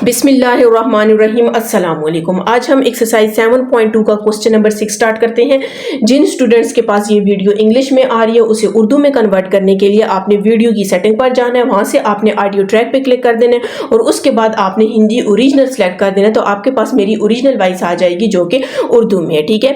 बिस्मिल्लाहिर्रहमानिर्रहीम अस्सलाम वालेकुम। आज हम एक्सरसाइज 7.2 का क्वेश्चन नंबर 6 स्टार्ट करते हैं। जिन स्टूडेंट्स के पास ये वीडियो इंग्लिश में आ रही है उसे उर्दू में कन्वर्ट करने के लिए आपने वीडियो की सेटिंग पर जाना है, वहां से आपने ऑडियो ट्रैक पे क्लिक कर देना है और उसके बाद आपने हिंदी ओरिजिनल सेलेक्ट कर देना है, तो आपके पास मेरी ओरिजिनल वॉइस आ जाएगी जो कि उर्दू में है। ठीक है,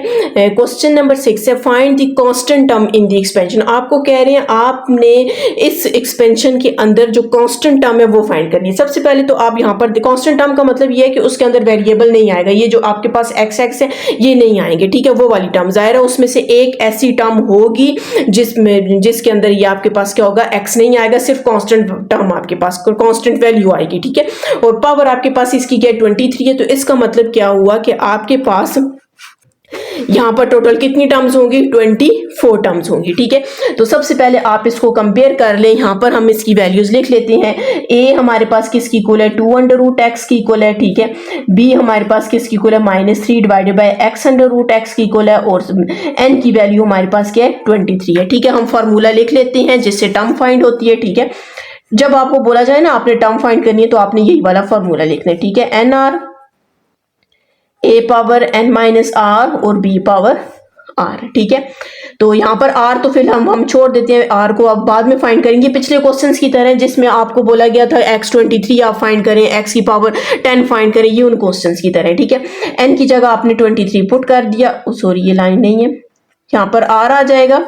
क्वेश्चन नंबर 6 है find the constant term in the expansion. आपको कह रहे हैं आपने इस एक्सपेंशन के अंदर जो कांस्टेंट टर्म है वो फाइंड करनी है। सबसे पहले तो आप यहाँ पर कांस्टेंट टर्म का मतलब ये है कि उसके अंदर वेरिएबल नहीं आएगा, ये जो आपके पास एक्स एक्स है ये नहीं आएंगे। ठीक है, वो वाली टर्म जाहिर है उसमें से एक ऐसी टर्म होगी जिसके अंदर ये आपके पास क्या होगा, एक्स नहीं आएगा, सिर्फ कांस्टेंट टर्म आपके पास कांस्टेंट वैल्यू आएगी। ठीक है, और पावर आपके पास इसकी क्या है 23 है, तो इसका मतलब क्या हुआ कि आपके पास यहां पर टोटल कितनी टर्म्स होंगी, 24 टर्म्स होंगी। ठीक है, तो सबसे पहले आप इसको कंपेयर कर लें। यहां पर हम इसकी वैल्यूज लिख लेते हैं। ए हमारे पास किसकी इक्वल है, 2√x की इक्वल है। ठीक है, बी हमारे पास किसकी इक्वल है, -3 डिवाइडेड बाय x√x की इक्वल है, और n की वैल्यू हमारे पास क्या है 23 है। ठीक है, हम फार्मूला लिख लेते हैं जिससे टर्म फाइंड होती है। ठीक है, जब आपको बोला जाए ना आपने टर्म फाइंड करनी है तो आपने यही वाला फार्मूला लिखना है। ठीक है, nr a power n minus r और b पावर r। ठीक है, तो यहाँ पर r तो फिर हम छोड़ देते हैं, r को अब बाद में फाइंड करेंगे पिछले क्वेश्चंस की तरह जिसमें आपको बोला गया था x23 आप फाइंड करें, x की पावर 10 फाइंड करें, ये उन क्वेश्चंस की तरह। ठीक है, n की जगह आपने 23 पुट कर दिया, सॉरी ये लाइन नहीं है, यहाँ पर r आ जाएगा।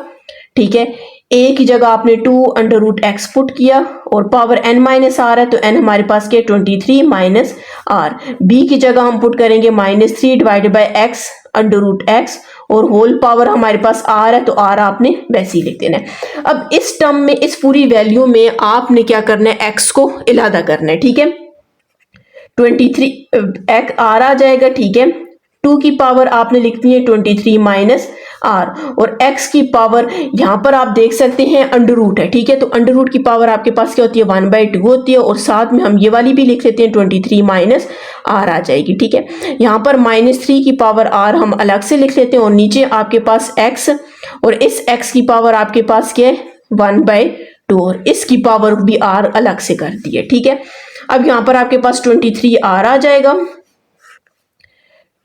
ठीक है, a की जगह आपने 2√x पुट किया और पावर n माइनस आर है, तो n हमारे पास के 23 माइनस आर। b की जगह हम पुट करेंगे -3 डिवाइडेड बाय x√x और होल पावर हमारे पास r है, तो r आपने वैसे ही लिख देना है। अब इस टर्म में इस पूरी वैल्यू में आपने क्या करना है, x को इलादा करना है। ठीक है, 23 x r आ जाएगा। ठीक है, 2 की पावर आपने लिखनी है 23 माइनस आर और x की पावर यहां पर आप देख सकते हैं अंडर रूट है। ठीक है, तो अंडर रूट की पावर आपके पास क्या होती है 1/2 होती है, और साथ में हम ये वाली भी लिख लेते हैं 23 माइनस आर आ जाएगी। ठीक है, यहाँ पर -3 की पावर r हम अलग से लिख लेते हैं और नीचे आपके पास x और इस x की पावर आपके पास क्या है 1/2 और इसकी पावर भी r अलग से कर दी है। ठीक है, अब यहाँ पर आपके पास 23 r आ जाएगा,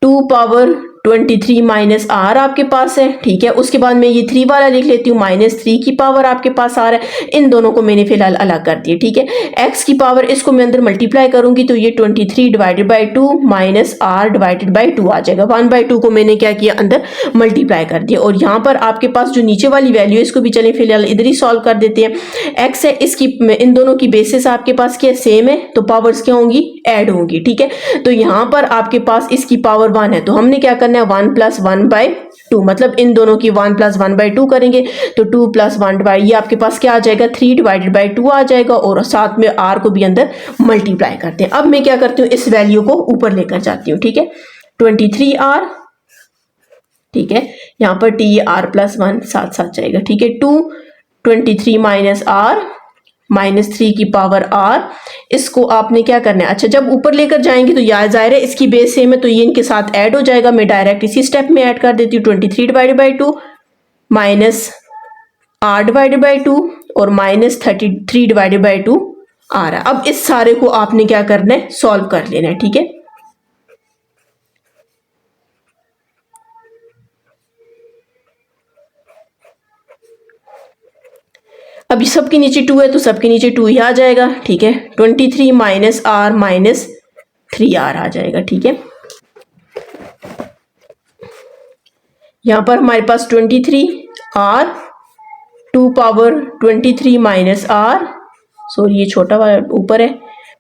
2 पावर 23 माइनस आर आपके पास है। ठीक है, उसके बाद मैं ये 3 वाला लिख लेती हूँ, -3 की पावर आपके पास आ रहा है, इन दोनों को मैंने फिलहाल अलग कर दिया। ठीक है, x की पावर इसको मैं अंदर मल्टीप्लाई करूंगी तो ये 23 divided by 2 minus r divided by 2 आ जाएगा। 1/2 को मैंने क्या किया अंदर मल्टीप्लाई कर दिया, और यहाँ पर आपके पास जो नीचे वाली वैल्यू है इसको भी चले फिलहाल इधर ही सॉल्व कर देते हैं। x है, इसकी इन दोनों की बेसिस आपके पास क्या सेम है, तो पावर्स क्या होंगी ऐड होंगी। ठीक है, तो यहाँ पर आपके पास इसकी पावर 1 है, तो हमने क्या करना है 1 + 1/2, मतलब इन दोनों की 1 + 1/2 करेंगे तो 2 + 1 ये आपके पास क्या आ जाएगा 3 डिवाइडेड बाय 2 आ जाएगा, और साथ में r को भी अंदर मल्टीप्लाई करते हैं। अब मैं क्या करती हूँ इस वैल्यू को ऊपर लेकर जाती हूँ। ठीक है, 23r, ठीक है, यहाँ पर t r + 1 साथ साथ जाएगा। ठीक है, 23 माइनस r -3 की पावर r, इसको आपने क्या करना है, अच्छा जब ऊपर लेकर जाएंगे तो याद जाहिर है इसकी बेस सेम है तो ये इनके साथ ऐड हो जाएगा। मैं डायरेक्ट इसी स्टेप में ऐड कर देती हूँ, 23 divided by 2 minus r divided by 2 और -33 डिवाइडेड बाय 2 आ रहा है। अब इस सारे को आपने क्या करना है सॉल्व कर लेना है। ठीक है, अब सबके नीचे 2 है तो सबके नीचे 2 ही आ जाएगा। ठीक है, 23 माइनस r -3r आ जाएगा। ठीक है, यहाँ पर हमारे पास 23r 2 power 23 minus r, sorry ये छोटा वाला ऊपर है,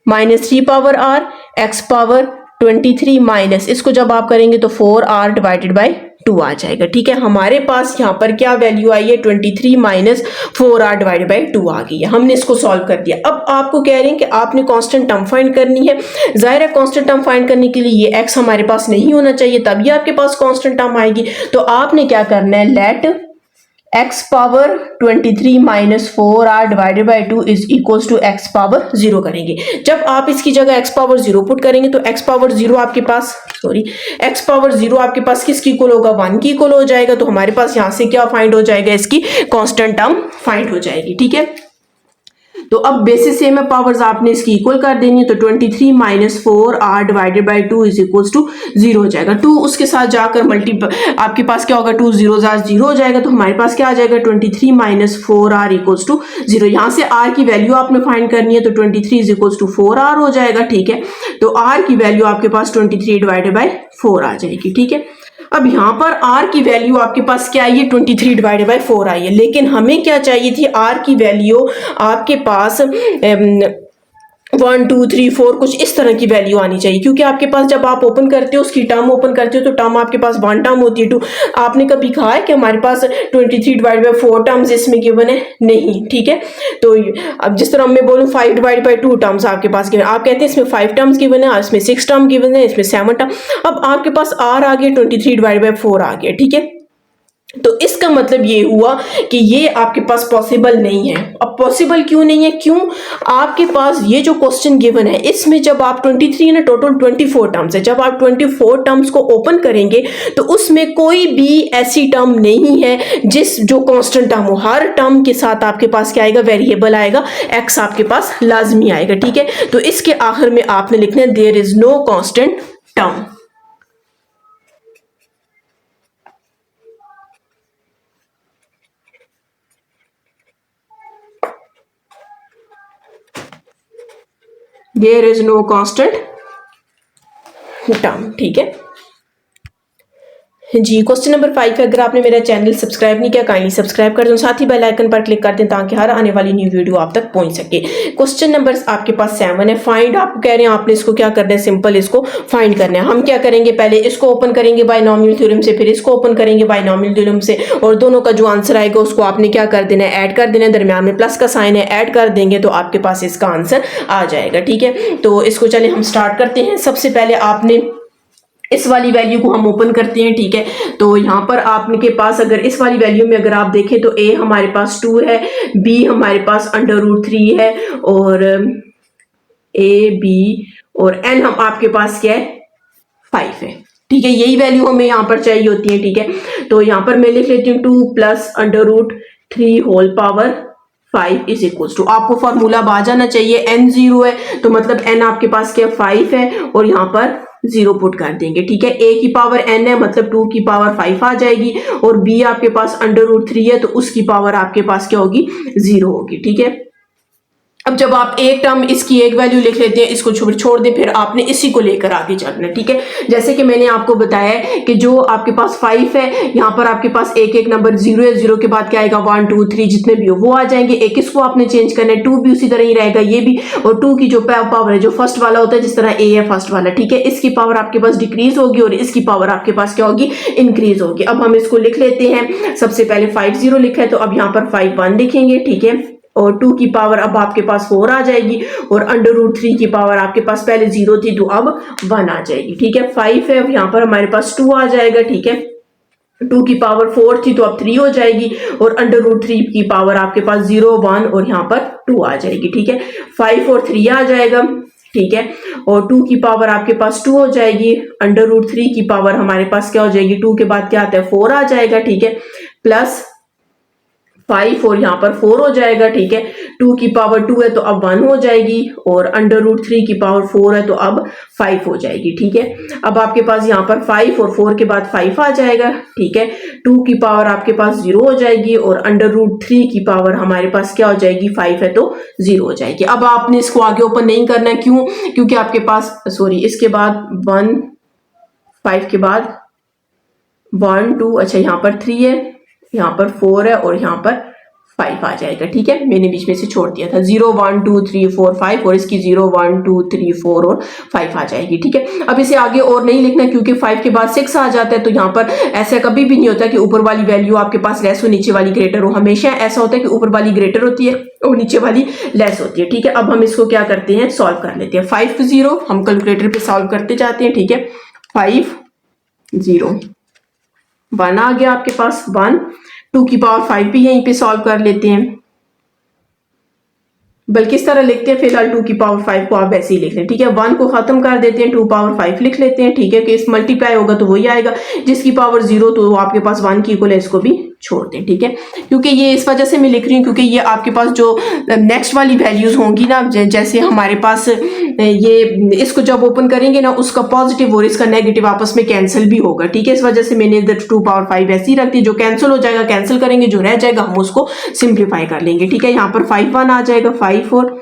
-3 power r x power 23 minus इसको जब आप करेंगे तो 4r डिवाइडेड बाय 2 आ जाएगा। ठीक है, हमारे पास यहाँ पर क्या वैल्यू आई है 23 माइनस 4r डिवाइडेड बाय 2 आ गई है, हमने इसको सॉल्व कर दिया। अब आपको कह रहे हैं कि आपने कांस्टेंट टर्म फाइंड करनी है। जाहिर है कांस्टेंट टर्म फाइंड करने के लिए ये x हमारे पास नहीं होना चाहिए, तभी आपके पास कांस्टेंट टर्म आएगी। तो आपने क्या करना है, let x power 23 minus 4r divided by 2 is equals to x power 0 करेंगे। जब आप इसकी जगह x पावर 0 पुट करेंगे तो x पावर 0 आपके पास x पावर 0 आपके पास किसकी इक्वल होगा 1 की इक्वल हो जाएगा, तो हमारे पास यहाँ से क्या फाइंड हो जाएगा, इसकी कांस्टेंट टर्म फाइंड हो जाएगी। ठीक है, तो अब बेसिस सेम है, पावर्स आपने इसकी इक्वल कर देनी है, तो 23 minus 4r divided by 2 is equals to 0 हो जाएगा। 2 उसके साथ जाकर आपके पास क्या होगा, 2 0 0 हो जाएगा, तो हमारे पास क्या आ जाएगा 23 माइनस 4r इक्वल्स टू 0। यहाँ से r की वैल्यू आपने फाइंड करनी है, तो 23 इज इक्वल्स टू 4r हो जाएगा, ठीक है। तो r की वैल्यू आपके पास 23 डिवाइडेड बाई 4 आ जाएगी, ठीक है। अब यहाँ पर r की वैल्यू आपके पास क्या आई है, 23 डिवाइडेड बाई 4 आई है, लेकिन हमें क्या चाहिए थी, r की वैल्यू आपके पास 1 2 3 4 कुछ इस तरह की वैल्यू आनी चाहिए, क्योंकि आपके पास जब आप ओपन करते हो, उसकी टर्म ओपन करते हो, तो टर्म आपके पास 1 टर्म होती है, 2। आपने कभी कहा है कि हमारे पास 23 डिवाइड बाई 4 टर्म्स इसमें गिवन है, नहीं, ठीक है। तो अब जिस तरह मैं बोलूँ 5 डिवाइड बाई 2 टर्म्स आपके पास गिवन, आप कहते हैं इसमें 5 टर्म्स गिवन है, इसमें 6 टर्म गिवन है, इसमें 7 टर्म। अब आपके पास r आ गया 23 डिवाइड बाई 4 आ गया, ठीक है। तो इसका मतलब ये हुआ कि ये आपके पास पॉसिबल नहीं है। अब पॉसिबल क्यों नहीं है, क्यों, आपके पास ये जो क्वेश्चन गिवन है इसमें जब आप 23 ना, टोटल 24 टर्म्स है, जब आप 24 टर्म्स को ओपन करेंगे तो उसमें कोई भी ऐसी टर्म नहीं है जो कांस्टेंट टर्म हो। हर टर्म के साथ आपके पास क्या आएगा, वेरिएबल आएगा, x आपके पास लाजमी आएगा, ठीक है। तो इसके आखिर में आपने लिखना है there is no constant term. There is no constant term, ठीक है जी। क्वेश्चन नंबर 5 है, अगर आपने मेरा चैनल सब्सक्राइब नहीं किया काइंडली सब्सक्राइब कर दें, साथ ही बेल आइकन पर क्लिक कर दें ताकि हर आने वाली न्यू वीडियो आप तक पहुंच सके। क्वेश्चन नंबर आपके पास 7 है, फाइंड, आपको कह रहे हैं आपने इसको क्या करना है, सिंपल इसको फाइंड करना है। हम क्या करेंगे, पहले इसको ओपन करेंगे बायनॉमियल थ्योरम से, फिर इसको ओपन करेंगे बायनॉमियल थ्योरम से, और दोनों का जो आंसर आएगा उसको आपने क्या कर देना है, ऐड कर देना है, दरमियान में प्लस का साइन है, ऐड कर देंगे तो आपके पास इसका आंसर आ जाएगा, ठीक है। तो इसको चले हम स्टार्ट करते हैं। सबसे पहले आपने इस वाली वैल्यू को हम ओपन करते हैं, ठीक है। तो यहाँ पर आपके पास अगर इस वाली वैल्यू में अगर आप देखें तो a हमारे पास 2 है, b हमारे पास √3 है, और a b और n हम आपके पास क्या है 5 है, ठीक है। यही वैल्यू हमें यहाँ पर चाहिए होती है, ठीक है। तो यहाँ पर मैं लिख लेती हूँ 2 plus √3 whole power 5 is equals to, आपको फॉर्मूला आ जाना चाहिए, n 0 है तो मतलब n आपके पास क्या 5 है, और यहाँ पर 0 पुट कर देंगे, ठीक है। a की पावर n है मतलब 2 की पावर 5 आ जाएगी, और b आपके पास √3 है तो उसकी पावर आपके पास क्या होगी 0 होगी, ठीक है। अब जब आप एक टर्म इसकी एक वैल्यू लिख लेते हैं, इसको छोड़ दें, फिर आपने इसी को लेकर आगे चलना है, ठीक है। जैसे कि मैंने आपको बताया कि जो आपके पास 5 है, यहाँ पर आपके पास एक नंबर 0 है, 0 के बाद क्या आएगा 1 2 3 जितने भी हो वो आ जाएंगे। एक इसको आपने चेंज करना है, 2 भी उसी तरह ही रहेगा, ये भी, और 2 की जो पावर है जो फर्स्ट वाला होता है, जिस तरह a है फर्स्ट वाला, ठीक है, इसकी पावर आपके पास डिक्रीज होगी और इसकी पावर आपके पास क्या होगी इंक्रीज होगी। अब हम इसको लिख लेते हैं, सबसे पहले 5 0 लिखा है तो अब यहाँ पर 5 1 लिखेंगे, ठीक है, और 2 की पावर अब आपके पास 4 आ जाएगी, और √3 की पावर आपके पास पहले 0 थी तो अब 1 आ जाएगी, ठीक है। 5 है, अब यहाँ पर हमारे पास 2 आ जाएगा, ठीक है। 2 की पावर 4 थी तो अब 3 हो जाएगी, और √3 की पावर आपके पास 0 1 और यहाँ पर 2 आ जाएगी, ठीक है। 5 और 3 आ जाएगा, ठीक है, और 2 की पावर आपके पास 2 हो जाएगी, √3 की पावर हमारे पास क्या हो जाएगी, 2 के बाद क्या आता है 4 आ जाएगा, ठीक है, प्लस 5 और यहाँ पर 4 हो जाएगा, ठीक है। 2 की पावर 2 है तो अब 1 हो जाएगी, और √3 की पावर 4 है तो अब 5 हो जाएगी, ठीक है। अब आपके पास यहाँ पर 5 और 4 के बाद 5 आ जाएगा, ठीक है। 2 की पावर आपके पास 0 हो जाएगी, और √3 की पावर हमारे पास क्या हो जाएगी 5 है तो 0 हो जाएगी। अब आपने इसको आगे ओपन नहीं करना है, क्यों, क्योंकि आपके पास इसके बाद 1 5 के बाद 1 2, अच्छा यहाँ पर 3 है, यहाँ पर 4 है, और यहाँ पर 5 आ जाएगा, ठीक है। मैंने बीच में से छोड़ दिया था, 0 1 2 3 4 5, और इसकी 0 1 2 3 4 और 5 आ जाएगी, ठीक है। अब इसे आगे और नहीं लिखना, क्योंकि 5 के बाद 6 आ जाता है, तो यहाँ पर ऐसा कभी भी नहीं होता कि ऊपर वाली वैल्यू आपके पास लेस हो नीचे वाली ग्रेटर हो, हमेशा ऐसा होता है कि ऊपर वाली ग्रेटर होती है और नीचे वाली लेस होती है, ठीक है। अब हम इसको क्या करते हैं, सॉल्व कर लेते हैं। 5 0 हम कैलकुलेटर पे सॉल्व करते जाते हैं, ठीक है। 5 0 1 आ गया आपके पास, 1 2 की पावर 5 भी यहीं पे सॉल्व कर लेते हैं, बल्कि इस तरह लिखते हैं, फिलहाल 2 की पावर 5 को आप ऐसे ही लिख लें, ठीक है। 1 को खत्म कर देते हैं, 2 पावर 5 लिख लेते हैं, ठीक है, कि इस मल्टीप्लाई होगा तो वही आएगा, जिसकी पावर 0 तो आपके पास 1 की इक्वल है, इसको भी छोड़ दें, ठीक है। क्योंकि ये इस वजह से मैं लिख रही हूँ क्योंकि ये आपके पास जो नेक्स्ट वाली वैल्यूज होंगी ना, जैसे हमारे पास ये इसको जब ओपन करेंगे ना, उसका पॉजिटिव और इसका नेगेटिव आपस में कैंसिल भी होगा, ठीक है। इस वजह से मैंने इधर 2 पावर 5 ऐसी रख दी। जो कैंसिल हो जाएगा कैंसिल करेंगे, जो रह जाएगा हम उसको सिंप्लीफाई कर लेंगे, ठीक है। यहाँ पर 5 1 आ जाएगा, 5 और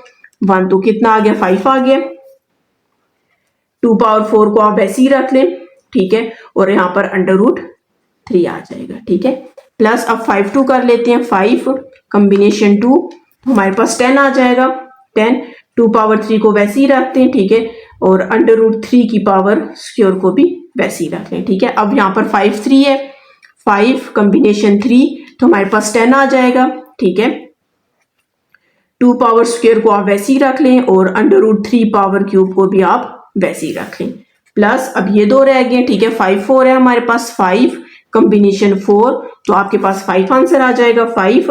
1 तो कितना आ गया, 5 आ गया। 2 पावर 4 को आप ऐसे ही रख लें, ठीक है, और यहाँ पर √3 आ जाएगा, ठीक है। प्लस अब 5 2 कर लेते हैं, 5 कॉम्बिनेशन 2 हमारे पास 10 आ जाएगा, 10 2 पावर 3 को वैसे ही रखते हैं, ठीक है, और √3 की पावर स्क्वायर को भी वैसे ही रख लें, ठीक है। अब यहाँ पर 5 3 है, 5 कॉम्बिनेशन 3 तो हमारे पास 10 आ जाएगा, ठीक है। 2 पावर स्क्वायर को आप वैसे ही रख लें और √3 पावर क्यूब को भी आप वैसे ही रख लें। प्लस अब ये दो रह गए, ठीक है। 5 4 है हमारे पास, 5 कॉम्बिनेशन 4 तो आपके पास 5 आंसर आ जाएगा, 5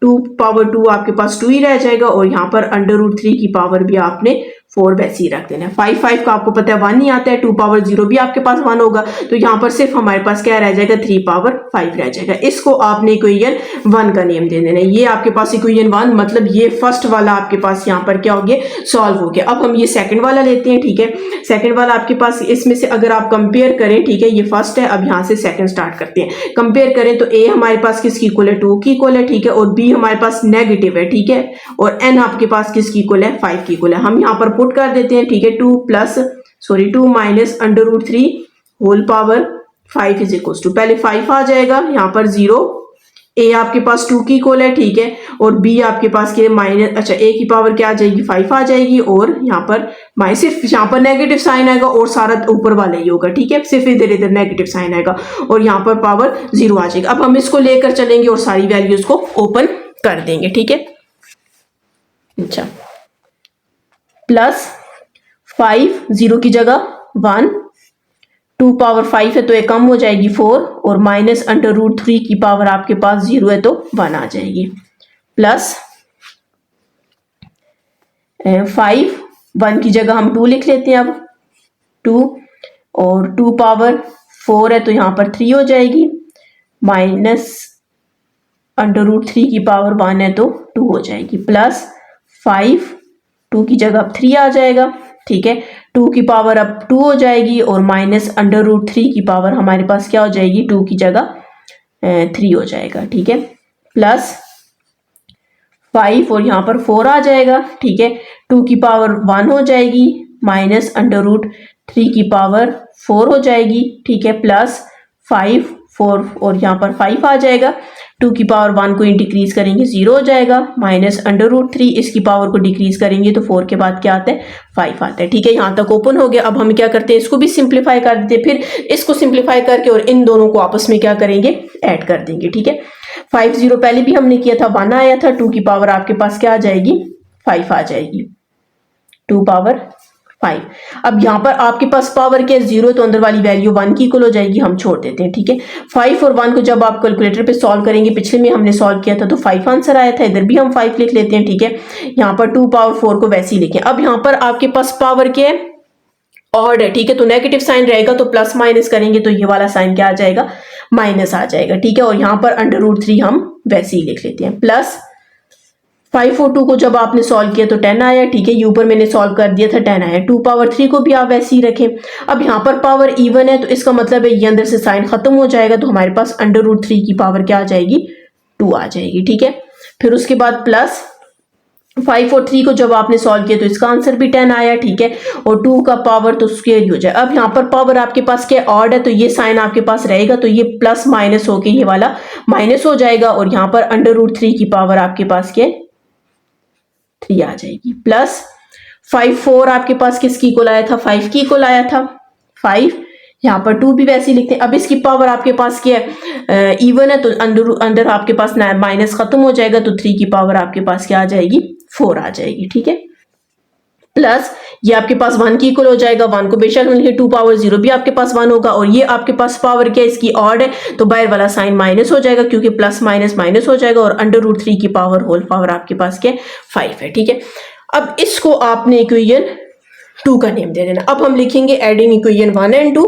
2 पावर 2 आपके पास 2 ही रह जाएगा और यहाँ पर √3 की पावर भी आपने 4 वैसे ही रख देना है। 5 5 का आपको पता है 1 ही आता है, 2 पावर 0 भी आपके पास 1 होगा, तो यहाँ पर सिर्फ हमारे पास क्या रह जाएगा, 3 पावर 5 रह जाएगा। इसको आपने इक्वेशन 1 का नेम दे देना है। ये आपके पास इक्वेशन 1 मतलब ये फर्स्ट वाला आपके पास यहाँ पर क्या हो गया, सॉल्व हो गया। अब हम ये सेकंड वाला लेते हैं, ठीक है। सेकंड वाला आपके पास इसमें से अगर आप कंपेयर करें, ठीक है, ये फर्स्ट है, अब यहाँ से सेकंड स्टार्ट करते हैं। कंपेयर करें तो ए हमारे पास किसकी इक्वल है, 2 की इक्वल है, ठीक है, और बी हमारे पास नेगेटिव है, ठीक है, और एन आपके पास किसकी इक्वल है, 5 की इक्वल है। हम यहाँ पर पुट कर देते हैं, ठीक है, 2 minus √3 whole power 5 is equal to, पहले 5 आ जाएगा, यहाँ पर 0, ए आपके पास 2 की इक्वल है, ठीक है, और बी आपके पास के माइनस, अच्छा ए की पावर क्या आ जाएगी, 5 आ जाएगी, और यहाँ पर माइनस, सिर्फ यहाँ पर नेगेटिव साइन आएगा और सारा ऊपर वाला ही होगा, ठीक है, सिर्फ इधर इधर नेगेटिव साइन आएगा और यहाँ पर पावर 0 आ जाएगा। अब हम इसको लेकर चलेंगे और सारी वैल्यूज को ओपन कर देंगे, ठीक है। अच्छा, प्लस 5 0 की जगह 1, 2 पावर 5 है तो ये कम हो जाएगी 4, और माइनस √3 की पावर आपके पास 0 है तो 1 आ जाएगी। प्लस 5 1 की जगह हम 2 लिख लेते हैं, अब 2, और 2 पावर 4 है तो यहाँ पर 3 हो जाएगी, माइनस √3 की पावर 1 है तो 2 हो जाएगी। प्लस 5 2 की जगह अब 3 आ जाएगा, ठीक है, 2 की पावर अब 2 हो जाएगी, और माइनस √3 की पावर हमारे पास क्या हो जाएगी, 2 की जगह 3 हो जाएगा, ठीक है। प्लस 5 और यहाँ पर 4 आ जाएगा, ठीक है, 2 की पावर 1 हो जाएगी, माइनस √3 की पावर 4 हो जाएगी, ठीक है। प्लस 5 4 और यहाँ पर 5 आ जाएगा, 2 की पावर 1 को डिक्रीज करेंगे 0 हो जाएगा, माइनस √3 इसकी पावर को डिक्रीज करेंगे तो 4 के बाद क्या आता है, 5 आता है, ठीक है। यहाँ तक ओपन हो गया। अब हम क्या करते हैं, इसको भी सिंप्लीफाई कर देते हैं, फिर इसको सिंप्लीफाई करके और इन दोनों को आपस में क्या करेंगे, ऐड कर देंगे, ठीक है। 5 0 पहले भी हमने किया था, 1 आया था, 2 की पावर आपके पास क्या आ जाएगी, 5 आ जाएगी, 2 पावर 5। अब यहाँ पर आपके पास पावर क्या है, 0, तो अंदर वाली वैल्यू 1 की इक्वल हो जाएगी, हम छोड़ देते हैं, ठीक है। 5 और 1 को जब आप कैलकुलेटर पे सॉल्व करेंगे, पिछले में हमने सॉल्व किया था तो 5 आंसर आया था, इधर भी हम 5 लिख लेते हैं, ठीक है। यहाँ पर 2 पावर 4 को वैसे ही लिखें। अब यहाँ पर आपके पास पावर क्या है, ऑड है, ठीक है, तो नेगेटिव साइन रहेगा तो प्लस माइनस करेंगे तो ये वाला साइन क्या आ जाएगा, माइनस आ जाएगा, ठीक है। और यहाँ पर √3 हम वैसे ही लिख लेते हैं। प्लस 5 और 2 को जब आपने सॉल्व किया तो 10 आया, ठीक है, ये ऊपर मैंने सॉल्व कर दिया था, 10 आया। 2 पावर 3 को भी आप वैसे ही रखें। अब यहाँ पर पावर इवन है तो इसका मतलब है ये अंदर से साइन खत्म हो जाएगा, तो हमारे पास √3 की पावर क्या आ जाएगी, 2 आ जाएगी, ठीक है। फिर उसके बाद प्लस 5 और 3 को जब आपने सॉल्व किया तो इसका आंसर भी 10 आया, ठीक है, और 2 का पावर तो स्क्वायर ही हो जाए। अब यहाँ पर पावर आपके पास क्या ऑड है तो ये साइन आपके पास रहेगा, तो ये प्लस माइनस होके ये वाला माइनस हो जाएगा, और यहाँ पर √3 की पावर आपके पास क्या 3 आ जाएगी। प्लस 5 4 आपके पास किसकी इक्वल आया था, 5 की इक्वल आया था, 5, यहाँ पर 2 भी वैसे ही लिखते हैं। अब इसकी पावर आपके पास क्या है, इवन है तो अंदर आपके पास माइनस खत्म हो जाएगा, तो 3 की पावर आपके पास क्या आ जाएगी, 4 आ जाएगी, ठीक है। प्लस ये आपके पास 1 की इक्वल हो जाएगा, 1 को बेशक लिखे, 2 पावर 0 भी आपके पास 1 होगा, और ये आपके पास पावर क्या है, इसकी ऑड है तो बाहर वाला साइन माइनस हो जाएगा, क्योंकि प्लस माइनस माइनस हो जाएगा, और √3 की पावर होल पावर आपके पास क्या 5 है, ठीक है। अब इसको आपने इक्वेशन 2 का नेम दे देना। अब हम लिखेंगे एडिंग इक्वेशन 1 एंड 2।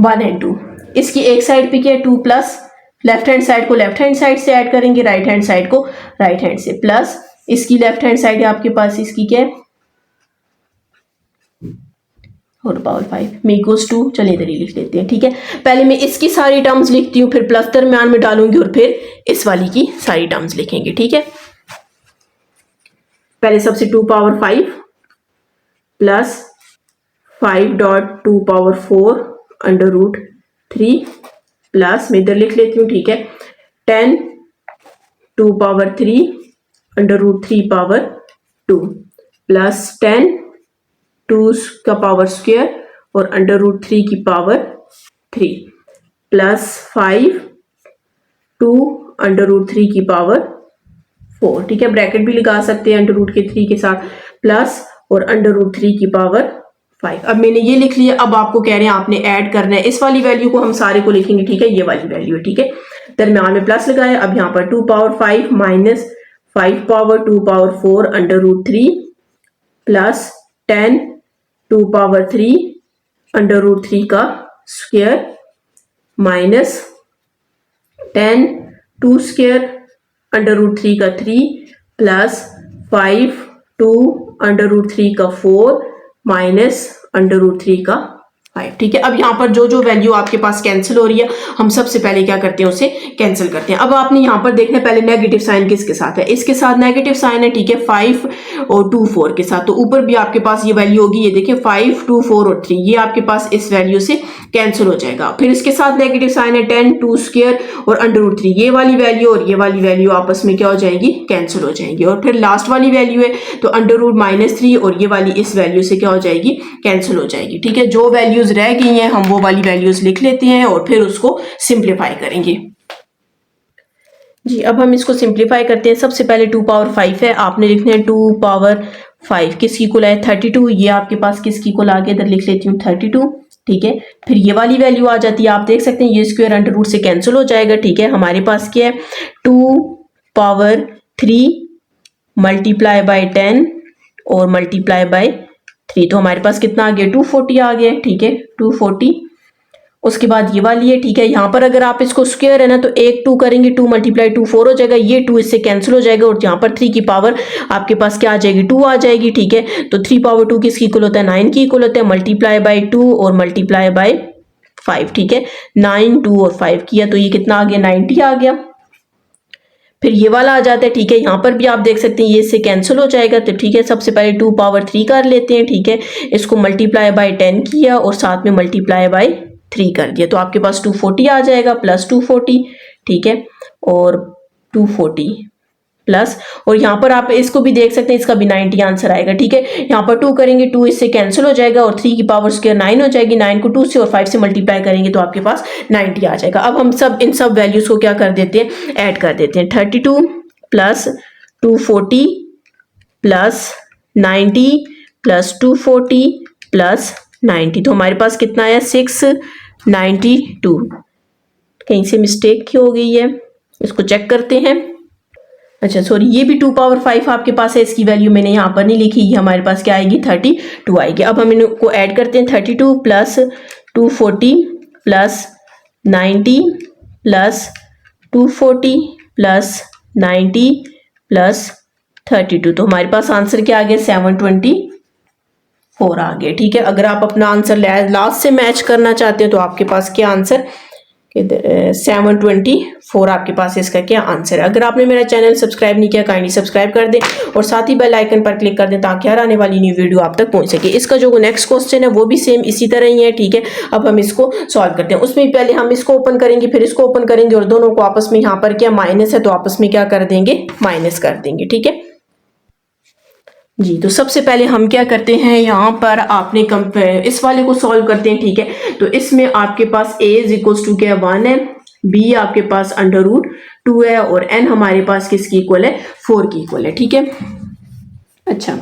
1 एंड 2। इसकी एक साइड पे क्या है 2 प्लस, लेफ्ट हैंड साइड को लेफ्ट हैंड साइड से ऐड करेंगे, राइट हैंड साइड को राइट हैंड से, प्लस इसकी लेफ्ट हैंड साइड है आपके पास, इसकी क्या है होल पावर 5 में इक्वल्स टू, चलिए इधर ही लिख लेते हैं, ठीक है। पहले मैं इसकी सारी टर्म्स लिखती हूँ, फिर प्लस दरम्यान में डालूंगी और फिर इस वाली की सारी टर्म्स लिखेंगे, ठीक है। पहले सबसे 2 power 5 plus 5 dot 2 power 4 under root 3 plus, मैं इधर लिख लेती हूँ, ठीक है, 10 2 power 3 under root 3 power 2 plus 10 2 का पावर स्क्वायर और अंडर रूट 3 की पावर 3 प्लस 5 2 अंडर रूट 3 की पावर 4, ठीक है। ब्रैकेट भी लगा सकते हैं अंडर रूट के 3 के साथ, प्लस और अंडर रूट 3 की पावर 5। अब मैंने ये लिख लिया, अब आपको कह रहे हैं आपने ऐड करना है, इस वाली वैल्यू को हम सारे को लिखेंगे, ठीक है, ये वाली वैल्यू है, ठीक है। दरम्यान में प्लस लगाया, अब यहाँ पर 2 power 5 minus 5 power 2 power 4 under root 3 plus 10 2 power 3 under root 3 का square minus 10 2 square under root 3 का 3 प्लस 5 2 अंडर रूट 3 का 4 माइनस अंडर रूट 3 का 5, ठीक है। अब यहाँ पर जो जो वैल्यू आपके पास कैंसिल हो रही है, हम सबसे पहले क्या करते हैं, उसे कैंसिल करते हैं। अब आपने यहाँ पर देखना है पहले नेगेटिव साइन किसके साथ है, इसके साथ नेगेटिव साइन है, ठीक है, 5 और 2 4 के साथ, तो ऊपर भी आपके पास ये वैल्यू होगी, ये देखिए 5 2 4 और 3, ये आपके पास इस वैल्यू से कैंसिल हो जाएगा। फिर इसके साथ नेगेटिव साइन है 10 2 स्क्वायर और अंडर रूट 3, ये वाली वैल्यू और ये वाली वैल्यू आपस में क्या हो जाएंगी, कैंसिल हो जाएंगी। और फिर लास्ट वाली वैल्यू है तो अंडर रूट -3 और ये वाली इस वैल्यू से क्या हो जाएगी, कैंसिल हो जाएगी, ठीक है। जो वैल्यूज रह गई हैं हम वो वाली वैल्यूज लिख लेते हैं और फिर उसको सिंप्लीफाई करेंगे। जी अब हम इसको सिंप्लीफाई करते हैं। सबसे पहले 2 पावर 5 है, आपने लिखना है 2 पावर 5 किसकी इक्वल है 32, ये आपके पास किसकी इक्वल आ गया, इधर लिख लेती हूँ 32, ठीक है। फिर ये वाली वैल्यू आ जाती है, आप देख सकते हैं ये स्क्वायर अंडर रूट से कैंसिल हो जाएगा, ठीक है। हमारे पास क्या है 2 पावर 3 मल्टीप्लाई बाय 10 और मल्टीप्लाई बाय 3, तो हमारे पास कितना आ गया 240 आ गया, ठीक है 240। उसके बाद ये वाली है, ठीक है। यहाँ पर अगर आप इसको स्क्वायर है ना तो 1 2 करेंगे, 2 मल्टीप्लाई 2 4 हो जाएगा, ये 2 इससे कैंसिल हो जाएगा और यहाँ पर 3 की पावर आपके पास क्या आ जाएगी 2 आ जाएगी, ठीक है। तो 3 पावर 2 किसकी इक्वल होता है 9 की इक्वल होता है, मल्टीप्लाई बाय 2 और मल्टीप्लाई बाय 5, ठीक है। 9 2 और 5 किया तो ये कितना आ गया 90 आ गया। फिर ये वाला आ जाता है, ठीक है। यहाँ पर भी आप देख सकते हैं ये इससे कैंसिल हो जाएगा, तो ठीक है सबसे पहले 2 पावर 3 कर लेते हैं, ठीक है। इसको मल्टीप्लाई बाय 10 किया और साथ में मल्टीप्लाई बाय 3 कर दिया, तो आपके पास 240 आ जाएगा प्लस 240, ठीक है, और 240 प्लस, और यहाँ पर आप इसको भी देख सकते हैं इसका भी 90 आंसर आएगा, ठीक है। यहाँ पर 2 करेंगे 2 इससे कैंसिल हो जाएगा और 3 की पावर स्क्वायर 9 हो जाएगी, 9 को 2 से और 5 से मल्टीप्लाई करेंगे तो आपके पास 90 आ जाएगा। अब हम सब इन सब वैल्यूज को क्या कर देते हैं, ऐड कर देते हैं। 32 प्लस 240 प्लस 90 प्लस 240 प्लस 90, तो हमारे पास कितना आया 692। कहीं से मिस्टेक क्यों हो गई है, इसको चेक करते हैं। अच्छा सॉरी, ये भी 2 पावर 5 आपके पास है, इसकी वैल्यू मैंने यहाँ पर नहीं लिखी, ये हमारे पास क्या आएगी 32 आएगी। अब हम इनको ऐड करते हैं, 32 plus 240 plus 90 plus 240 plus 90 plus 32, तो हमारे पास आंसर क्या आ गया 724 आ गया, ठीक है। अगर आप अपना आंसर लास्ट से मैच करना चाहते हैं तो आपके पास क्या आंसर 724 आपके पास इसका क्या आंसर है। अगर आपने मेरा चैनल सब्सक्राइब नहीं किया काइंडली सब्सक्राइब कर दें और साथ ही बेल आइकन पर क्लिक कर दें ताकि हर आने वाली न्यू वीडियो आप तक पहुंच सके। इसका जो नेक्स्ट क्वेश्चन है वो भी सेम इसी तरह ही है, ठीक है। अब हम इसको सॉल्व करते हैं, उसमें पहले हम इसको ओपन करेंगे फिर इसको ओपन करेंगे और दोनों को आपस में यहाँ पर क्या माइनस है तो आपस में क्या कर देंगे माइनस कर देंगे, ठीक है जी। तो सबसे पहले हम क्या करते हैं, यहाँ पर आपने इस वाले को सॉल्व करते हैं, ठीक है। तो इसमें आपके पास a इज इक्वल्स टू क्या 1 है, b आपके पास अंडर रूट 2 है और n हमारे पास किसकी इक्वल है 4 की इक्वल है, ठीक है। अच्छा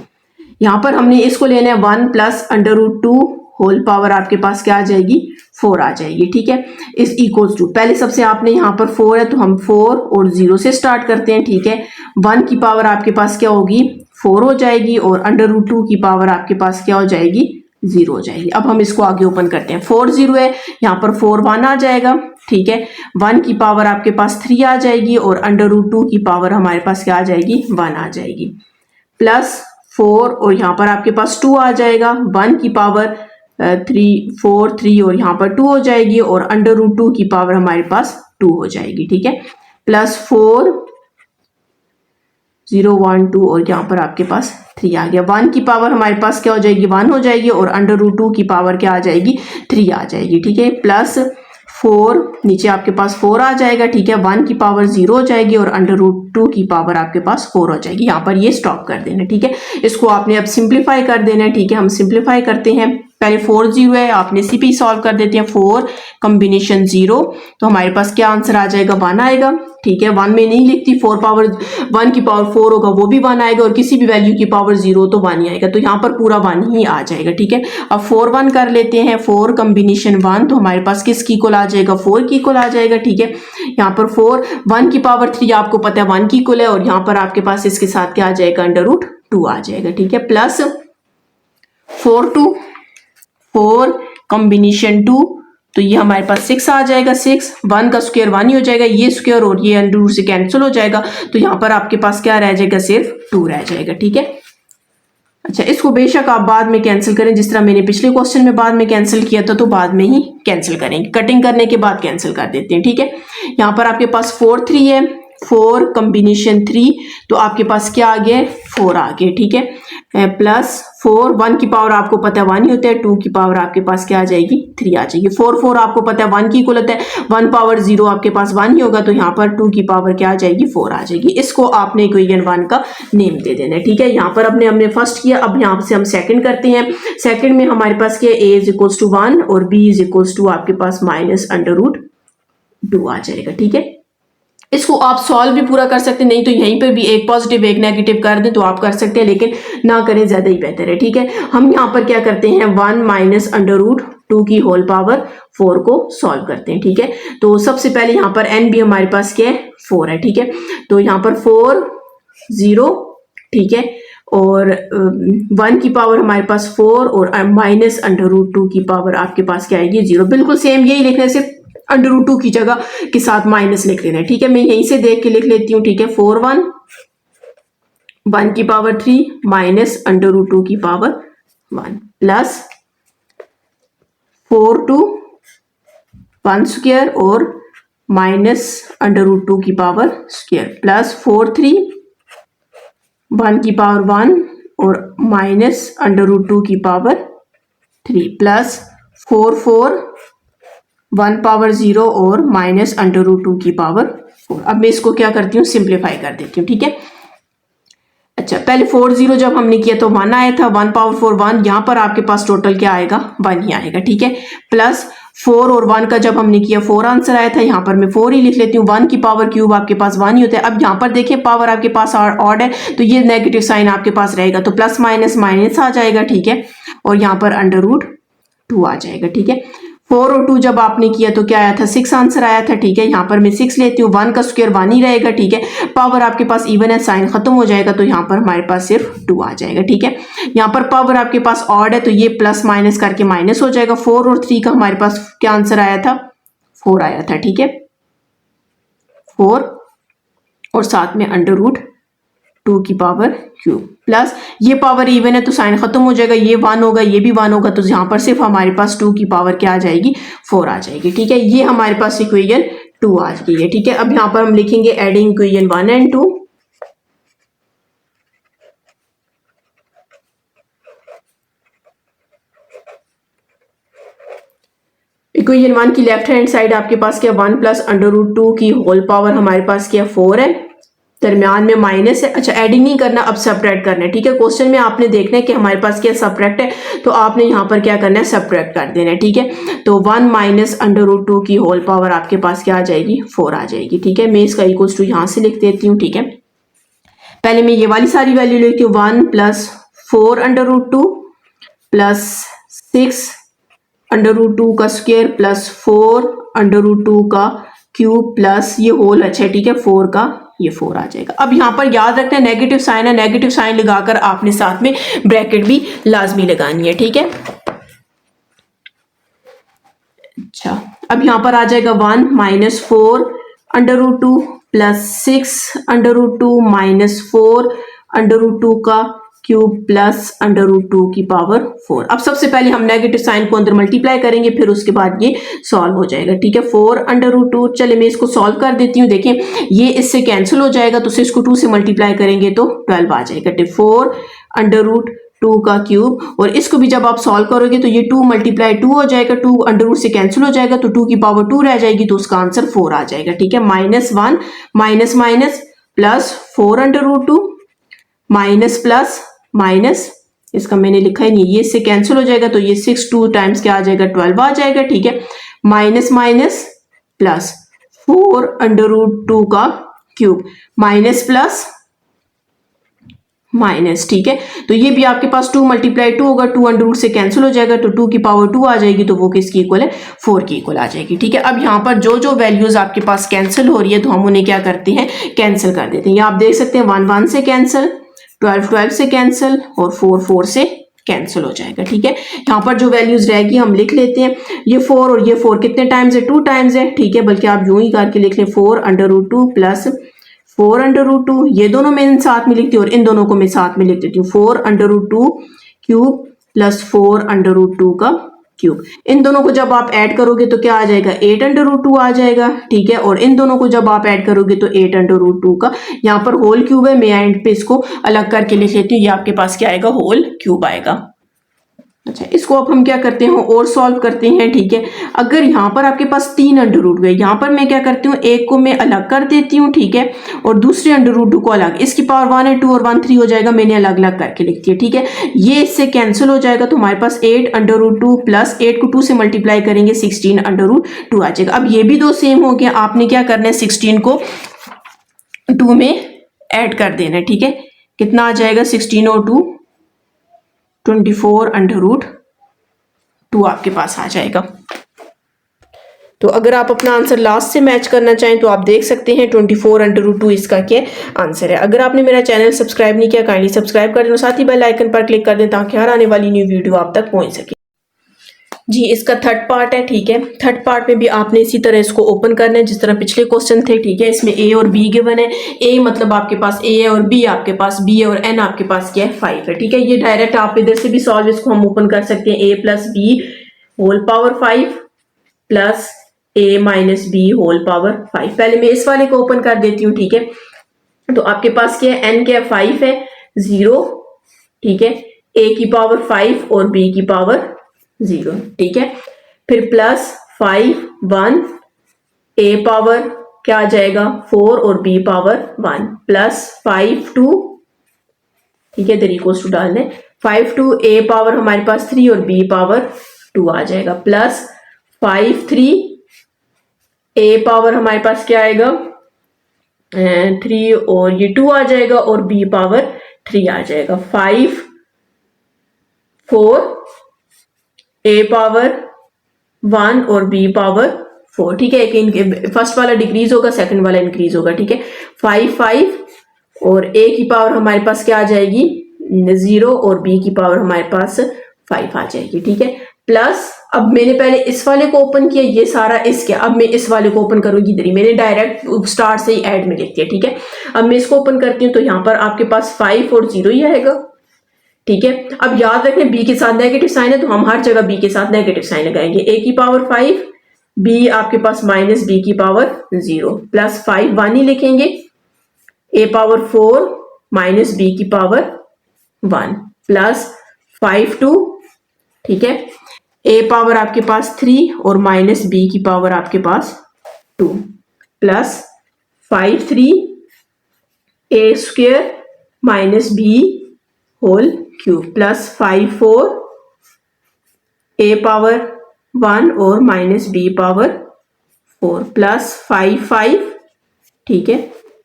यहाँ पर हमने इसको लेना है 1 plus under root 2 whole power आपके पास क्या आ जाएगी 4 आ जाएगी, ठीक है। इस इक्वल्स टू पहले सबसे आपने यहाँ पर 4 है तो हम 4 और 0 से स्टार्ट करते हैं, ठीक है। 1 की पावर आपके पास क्या होगी 4 हो जाएगी और अंडर रूट 2 की पावर आपके पास क्या हो जाएगी 0 हो जाएगी। अब हम इसको आगे ओपन करते हैं। 4 0 है, यहाँ पर 4 1 आ जाएगा, ठीक है। 1 की पावर आपके पास 3 आ जाएगी और √2 की पावर हमारे पास क्या आ जाएगी, 1 आ जाएगी, प्लस 4 और यहाँ पर आपके पास 2 आ जाएगा। 1 की पावर 3 4 3 और यहाँ पर 2 हो जाएगी और √2 की पावर हमारे पास 2 हो जाएगी, ठीक है। प्लस 4 0 1 2 और यहाँ पर आपके पास 3 आ गया। 1 की पावर हमारे पास क्या हो जाएगी, 1 हो जाएगी और √2 की पावर क्या आ जाएगी, 3 आ जाएगी, ठीक है। प्लस 4 नीचे आपके पास 4 आ जाएगा, ठीक है। 1 की पावर 0 हो जाएगी और √2 की पावर आपके पास 4 हो जाएगी। यहाँ पर ये स्टॉप कर देना, ठीक है। इसको आपने अब सिंप्लीफाई कर देना है, ठीक है। हम सिंप्लीफाई करते हैं। पहले 4 0 है, आपने इसी पे सॉल्व कर देते हैं। 4 कॉम्बिनेशन 0, तो हमारे पास क्या आंसर आ जाएगा, 1 आएगा, ठीक है। 1 में नहीं लिखती, 4 पावर 1 की पावर 4 होगा वो भी 1 आएगा और किसी भी वैल्यू की पावर 0 तो 1 ही आएगा, तो यहाँ पर पूरा 1 ही आ जाएगा, ठीक है। अब 4 1 कर लेते हैं। 4 कॉम्बिनेशन 1, तो हमारे पास किसकी इक्वल आ जाएगा, 4 की इक्वल आ जाएगा, ठीक है। यहाँ पर 4 1 की पावर 3 आपको पता है 1 की इक्वल है और यहाँ पर आपके पास इसके साथ क्या आ जाएगा, √2 आ जाएगा, ठीक है। प्लस 4 2 4 कॉम्बिनेशन 2, तो ये हमारे पास 6 आ जाएगा। 6 1 का स्क्वायर 1 ही हो जाएगा, ये स्क्वायर और ये √2 से कैंसिल हो जाएगा, तो यहाँ पर आपके पास क्या रह जाएगा, सिर्फ 2 रह जाएगा, ठीक है। अच्छा, इसको बेशक आप बाद में कैंसिल करें, जिस तरह मैंने पिछले क्वेश्चन में बाद में कैंसिल किया था, तो बाद में ही कैंसिल करेंगे, कटिंग करने के बाद कैंसिल कर देते हैं, ठीक है। यहाँ पर आपके पास 4 3 है, 4 कॉम्बिनेशन 3, तो आपके पास क्या आ गया, 4 आ गया, ठीक है। प्लस 4 1 की पावर आपको पता है 1 ही होता है, 2 की पावर आपके पास क्या आ जाएगी, 3 आ जाएगी। 4 4 आपको पता है 1 की इक्वल होता है, 1 पावर 0 आपके पास 1 ही होगा, तो यहाँ पर 2 की पावर क्या आ जाएगी, 4 आ जाएगी। इसको आपने इक्वेशन 1 का नेम दे देना है, ठीक है। यहाँ पर हमने फर्स्ट किया, अब यहाँ से हम सेकंड करते हैं। सेकंड में हमारे पास क्या, a इज इक्वल टू 1 और b इज इक्वल टू आपके पास -√2 आ जाएगा, ठीक है। इसको आप सॉल्व भी पूरा कर सकते हैं, नहीं तो यहीं पर भी एक पॉजिटिव एक नेगेटिव कर दें तो आप कर सकते हैं, लेकिन ना करें, ज्यादा ही बेहतर है, ठीक है। हम यहाँ पर क्या करते हैं, 1 -√2 की होल पावर 4 को सॉल्व करते हैं, ठीक है। तो सबसे पहले यहाँ पर n भी हमारे पास क्या है, 4 है, ठीक है। तो यहाँ पर 4 0, ठीक है, और 1 की पावर हमारे पास 4 और -√2 की पावर आपके पास क्या आएगी, 0। बिल्कुल सेम यही लिखने, सिर्फ √2 की जगह के साथ माइनस लिख लेना है, ठीक है। मैं यहीं से देख के लिख लेती हूँ, ठीक है। 4 1 1 की पावर 3 -√2 की पावर 1 प्लस 4 2 1 स्क्वायर और -√2 की पावर स्क्वायर प्लस 4 3 1 की पावर 1 और -√2 की पावर 3 प्लस 4 4 1 पावर 0 और -√2 की पावर 4। अब मैं इसको क्या करती हूँ, सिंप्लीफाई कर देती हूँ, ठीक है। अच्छा, पहले 4 0 जब हमने किया तो 1 आया था, 1 पावर 4 1, यहाँ पर आपके पास टोटल क्या आएगा, 1 ही आएगा, ठीक है। प्लस 4 और 1 का जब हमने किया 4 आंसर आया था, यहाँ पर मैं 4 ही लिख लेती हूँ। 1 की पावर क्यूब आपके पास 1 ही होता है। अब यहाँ पर देखिए पावर आपके पास ऑड है, तो ये नेगेटिव साइन आपके पास रहेगा, तो प्लस माइनस माइनस आ जाएगा, ठीक है। और यहाँ पर √2 आ जाएगा, ठीक है। 4 और 2 जब आपने किया तो क्या आया था, 6 आंसर आया था, ठीक है। यहाँ पर मैं 6 लेती हूँ, 1 का स्क्वायर 1 ही रहेगा, ठीक है। पावर आपके पास इवन है, साइन खत्म हो जाएगा, तो यहाँ पर हमारे पास सिर्फ 2 आ जाएगा, ठीक है। यहाँ पर पावर आपके पास ऑड है, तो ये प्लस माइनस करके माइनस हो जाएगा। 4 और 3 का हमारे पास क्या आंसर आया था, 4 आया था, ठीक है। 4 और साथ में √2 की पावर क्यूब प्लस ये पावर इवन है तो साइन खत्म हो जाएगा, ये 1 होगा, ये भी 1 होगा, तो यहाँ पर सिर्फ हमारे पास 2 की पावर क्या आ जाएगी, 4 आ जाएगी, ठीक है। ये हमारे पास इक्वेशन 2 आ गई है, ठीक है। अब यहाँ पर हम लिखेंगे एडिंग इक्वेशन 1 एंड 2। इक्वेशन 1 की लेफ्ट हैंड साइड आपके पास क्या, 1 प्लस √2 की होल पावर हमारे पास क्या 4 है, दरम्यान में माइनस है। अच्छा, एडिंग नहीं करना, अब सब्ट्रैक्ट करना है, ठीक है। क्वेश्चन में आपने देखना है कि हमारे पास क्या सब्ट्रैक्ट है, तो आपने यहाँ पर क्या करना है, सब्ट्रैक्ट कर देना है, ठीक है। तो 1 माइनस √2 की होल पावर आपके पास क्या आ जाएगी, 4 आ जाएगी, ठीक है। मैं इसका इक्वल टू यहाँ से लिख देती हूँ, ठीक है। पहले मैं ये वाली सारी वैल्यू लिखती हूँ, 1 प्लस 4 √2 प्लस 6 √2 का स्क्वायर प्लस 4 √2 का क्यूब प्लस ये होल, अच्छा ठीक है, 4 का ये 4 आ जाएगा। अब यहाँ पर याद रखना है नेगेटिव साइन है, नेगेटिव साइन लगाकर आपने साथ में ब्रैकेट भी लाजमी लगानी है, ठीक है। अब यहाँ पर आ जाएगा 1 minus 4 under root 2 plus 6 under root 2 minus 4 under root 2 का क्यूब प्लस अंडर रूट 2 की पावर 4। अब सबसे पहले हम नेगेटिव साइन को अंदर मल्टीप्लाई करेंगे, फिर उसके बाद ये सॉल्व हो जाएगा। ठीक है, 4 अंडर रूट 2, चलिए मैं इसको सॉल्व कर देती हूँ। देखें ये इससे कैंसिल हो जाएगा, तो 6 को 2 से मल्टीप्लाई करेंगे तो 12 आ जाएगा। 4 अंडर रूट 2 का क्यूब, और इसको भी जब आप सॉल्व करोगे तो ये 2 मल्टीप्लाई 2 हो जाएगा, 2 अंडर रूट से कैंसिल हो जाएगा, तो 2 की पावर 2 रह जाएगी, तो उसका आंसर 4 आ जाएगा। ठीक है, -1 minus minus plus 4 under root 2 minus plus minus, इसका मैंने लिखा ही नहीं, ये इससे कैंसिल हो जाएगा, तो ये 6 2 टाइम्स क्या आ जाएगा, 12 आ जाएगा। ठीक है, minus minus plus 4 under root 2 का क्यूब माइनस प्लस माइनस। ठीक है, तो ये भी आपके पास 2 मल्टीप्लाई 2 होगा, 2 अंडर रूट से कैंसिल हो जाएगा, तो 2 की पावर 2 आ जाएगी, तो वो किसकी इक्वल है, 4 की इक्वल आ जाएगी। ठीक है, अब यहाँ पर जो जो वैल्यूज आपके पास कैंसिल हो रही है तो हम उन्हें क्या करते हैं, कैंसिल कर देते हैं। ये आप देख सकते हैं 1 1 से कैंसिल, 12 12 से कैंसिल और 4 4 से कैंसिल हो जाएगा। ठीक है, यहाँ पर जो वैल्यूज रहेगी हम लिख लेते हैं। ये 4 और ये 4 कितने टाइम्स है, 2 टाइम्स है। ठीक है, बल्कि आप यूं ही करके लिख लें 4 under root 2 plus 4 under root 2, ये दोनों मैं साथ में लिखती हूँ और इन दोनों को मैं साथ में लिख देती हूँ। 4 under root 2 cube plus 4 under root 2 का क्यूब, इन दोनों को जब आप ऐड करोगे तो क्या आ जाएगा, 8 अंडर रूट 2 आ जाएगा। ठीक है, और इन दोनों को जब आप ऐड करोगे तो 8 अंडर रूट 2 का, यहाँ पर होल क्यूब है, मैं एंड पे इसको अलग करके लिख लेती हूँ, ये आपके पास क्या आएगा, होल क्यूब आएगा। अच्छा, इसको अब हम क्या करते हैं और सॉल्व करते हैं। ठीक है, अगर यहाँ पर आपके पास 3 अंडर रूट गए, यहाँ पर मैं क्या करती हूँ, एक को मैं अलग कर देती हूँ। ठीक है, और दूसरे अंडर रूट 2 को अलग, इसकी पावर 1 है, 2 और 1 3 हो जाएगा, मैंने अलग अलग करके लिख दिया। ठीक है, ये इससे कैंसिल हो जाएगा, तो हमारे पास 8 अंडर रूट 2 प्लस 8 को 2 से मल्टीप्लाई करेंगे 16 अंडर रूट 2 आ जाएगा। अब ये भी दो सेम हो गया, आपने क्या करना है, 16 को 2 में ऐड कर देना है। ठीक है, कितना आ जाएगा, 16 और 2 24 अंडर रूट 2 आपके पास आ जाएगा। तो अगर आप अपना आंसर लास्ट से मैच करना चाहें तो आप देख सकते हैं 24 अंडर रूट 2 इसका क्या आंसर है। अगर आपने मेरा चैनल सब्सक्राइब नहीं किया, काइंडली सब्सक्राइब कर दें, साथ ही बेल आइकन पर क्लिक कर दें ताकि हर आने वाली न्यू वीडियो आप तक पहुंच सके। जी, इसका थर्ड पार्ट है। ठीक है, थर्ड पार्ट में भी आपने इसी तरह इसको ओपन करना है जिस तरह पिछले क्वेश्चन थे। ठीक है, इसमें ए और बी गिवन है, ए मतलब आपके पास ए है और बी आपके पास बी है और एन आपके पास क्या है, 5 है। ठीक है, ये डायरेक्ट आप इधर से भी सॉल्व इसको हम ओपन कर सकते हैं, A plus B whole power 5 plus A minus B whole power 5। पहले मैं इस वाले को ओपन कर देती हूँ। ठीक है, तो आपके पास क्या है, एन क्या है, 5 है, 0। ठीक है, ए की पावर 5 और बी की पावर 0। ठीक है, फिर प्लस 5 1, ए पावर क्या आ जाएगा, 4 और बी पावर 1 प्लस 5 2। ठीक है, इधर इक्वल्स टू डाल दें, 5 2, ए पावर हमारे पास 3 और बी पावर 2 आ जाएगा, प्लस 5 3, ए पावर हमारे पास क्या आएगा, 3 और ये 2 आ जाएगा और बी पावर 3 आ जाएगा, 5 4, ए पावर 1 और बी पावर 4। ठीक है, एक फर्स्ट वाला डिक्रीज होगा, सेकंड वाला इंक्रीज होगा। ठीक है, 5 5 और ए की पावर हमारे पास क्या आ जाएगी, 0 और बी की पावर हमारे पास 5 आ जाएगी। ठीक है, प्लस अब मैंने पहले इस वाले को ओपन किया, ये सारा इसके, अब मैं इस वाले को ओपन करूंगी, इधर ही मैंने डायरेक्ट स्टार्ट से ही ऐड में लिख दिया। ठीक है, अब मैं इसको ओपन करती हूँ तो यहाँ पर आपके पास 5 और 0 ही आएगा। ठीक है, अब याद रखें बी के साथ नेगेटिव साइन है तो हम हर जगह बी के साथ नेगेटिव साइन लगाएंगे। ए की पावर 5, बी आपके पास माइनस बी की पावर 0 प्लस 5 1 ही लिखेंगे, ए पावर 4 माइनस बी की पावर 1 प्लस 5 2। ठीक है, ए पावर आपके पास 3 और माइनस बी की पावर आपके पास 2 plus 5 3, A square minus B whole cube plus 5 4, A power 1 और माइनस बी पावर 4 प्लस 5 5। ठीक है,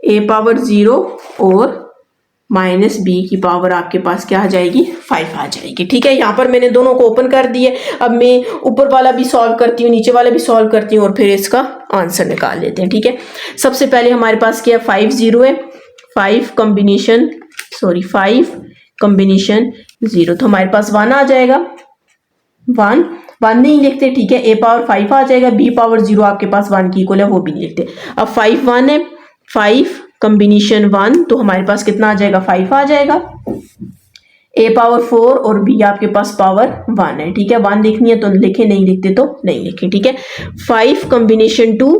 ए पावर 0 और माइनस बी की पावर आपके पास क्या आ जाएगी, 5 आ जाएगी। ठीक है, यहाँ पर मैंने दोनों को ओपन कर दिए। अब मैं ऊपर वाला भी सॉल्व करती हूँ, नीचे वाला भी सॉल्व करती हूँ और फिर इसका आंसर निकाल लेते हैं। ठीक है, सबसे पहले हमारे पास क्या है, 5 0 है, 5 कॉम्बिनेशन 5 कॉम्बिनेशन 0, तो हमारे पास 1 आ जाएगा, 1 1 नहीं लिखते, ठीक है। a पावर 5 आ जाएगा, b पावर 0 आपके पास 1 की इक्वल है, वो भी नहीं लिखते। अब 5 1 है, 5 कॉम्बिनेशन 1, तो हमारे पास कितना आ जाएगा, 5 आ जाएगा। a पावर 4 और b आपके पास पावर 1 है, ठीक है। 1 लिखनी है तो लिखे, नहीं लिखते तो नहीं लिखे, ठीक है। 5 कॉम्बिनेशन 2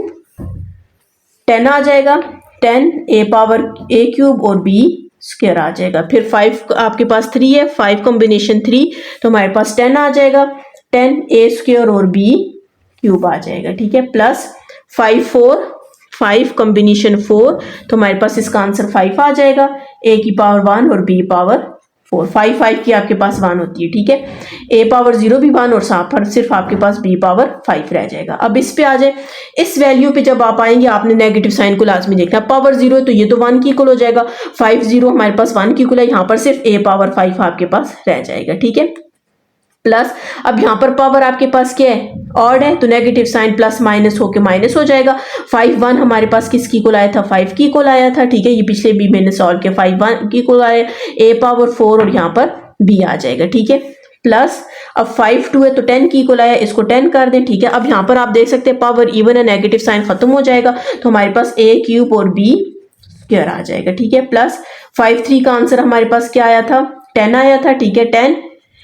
10 आ जाएगा, 10 a पावर a क्यूब और b स्क्वायर आ जाएगा। फिर 5 आपके पास 3 है, 5 कॉम्बिनेशन 3, तो हमारे पास 10 आ जाएगा, 10 a स्क्वायर और b क्यूब आ जाएगा, ठीक है। प्लस 5 4, 5 कॉम्बिनेशन 4, तो हमारे पास इसका आंसर 5 आ जाएगा, a की पावर 1 और b पावर 4, 5 5 की आपके पास 1 होती है, ठीक है। a पावर 0 भी 1 और सिर्फ आपके पास b पावर 5 रह जाएगा। अब इस पे आ जाए, इस वैल्यू पे जब आप आएंगे आपने नेगेटिव साइन को लाजमी देखना। पावर 0 है तो ये तो 1 की इक्वल हो जाएगा, 5 0 हमारे पास 1 की इक्वल है, यहाँ पर सिर्फ a पावर 5 आपके पास रह जाएगा, ठीक है। प्लस अब यहाँ पर पावर आपके पास क्या है, ऑड है, तो नेगेटिव साइन प्लस माइनस होके माइनस हो जाएगा। 5 1 हमारे पास किसकी इक्वल आया था, 5 की इक्वल आया था, ठीक है। ये पिछले भी मैंने सॉल्व किया, 5 1 की इक्वल आया, a पावर 4 और यहाँ पर b आ जाएगा, ठीक है। प्लस अब 5 2 है तो 10 की इक्वल आया, इसको 10 कर दें, ठीक है। अब यहाँ पर आप देख सकते हैं पावर इवन है, नेगेटिव साइन खत्म हो जाएगा, तो हमारे पास a क्यूब और b स्क्वायर आ जाएगा, ठीक है। प्लस 5 3 का आंसर हमारे पास क्या आया था, 10 आया था, ठीक है, 10।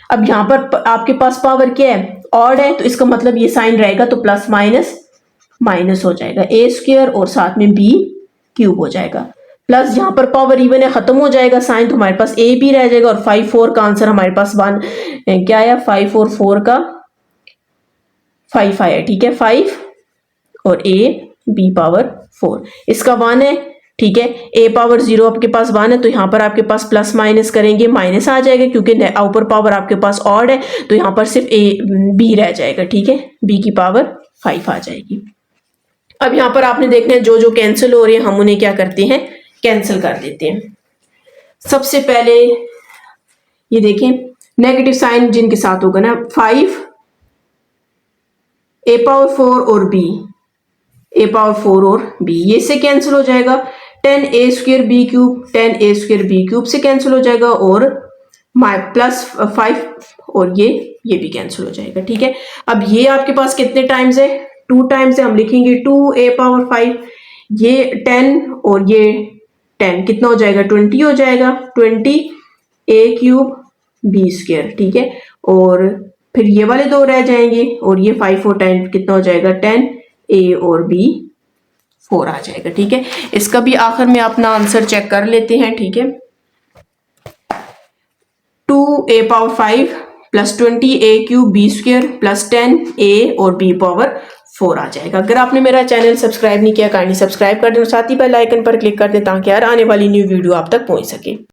अब यहाँ पर आपके पास पावर क्या है, ऑड है, तो इसका मतलब ये साइन रहेगा, तो प्लस माइनस माइनस हो जाएगा, a स्क्वायर और साथ में b क्यूब हो जाएगा। प्लस यहाँ पर पावर इवन है, खत्म हो जाएगा साइन, तो हमारे पास a भी रह जाएगा, और 5 4 का आंसर हमारे पास 1 क्या आया, 5 और 4 का 5 आया, ठीक है। 5 और a b पावर 4, इसका 1 है, ठीक है। a पावर 0 आपके पास 1 है, तो यहाँ पर आपके पास प्लस माइनस करेंगे माइनस आ जाएगा, क्योंकि ऊपर पावर आपके पास ऑड है, तो यहाँ पर सिर्फ b रह जाएगा, ठीक है। b की पावर 5 आ जाएगी। अब यहाँ पर आपने देखना है जो जो कैंसिल हो रहे हैं हम उन्हें क्या करते हैं, कैंसिल कर देते हैं। सबसे पहले ये देखें, नेगेटिव साइन जिनके साथ होगा ना, 5 a पावर 4 और b, a पावर 4 और b, ये से कैंसिल हो जाएगा। 10 a square b cube, 10 a square b cube से कैंसिल हो जाएगा, और प्लस 5 और ये भी कैंसिल हो जाएगा, ठीक है। अब ये आपके पास कितने टाइम्स है, 2 टाइम्स है, हम लिखेंगे 2 a पावर 5, ये 10 और ये 10 कितना हो जाएगा, 20 हो जाएगा, 20 a क्यूब b स्क्वायर, ठीक है। और फिर ये वाले 2 रह जाएंगे, और ये 5 और 10 कितना हो जाएगा, 10 a और b 4 आ जाएगा, ठीक है। इसका भी आखिर में अपना आंसर चेक कर लेते हैं, ठीक है। 2 a power 5 plus 20 a cube b square plus 10 a और b पावर 4 आ जाएगा। अगर आपने मेरा चैनल सब्सक्राइब नहीं किया, काइंडली सब्सक्राइब कर दें और साथ ही बेल आइकन पर क्लिक कर दें, ताकि हर आने वाली न्यू वीडियो आप तक पहुंच सके।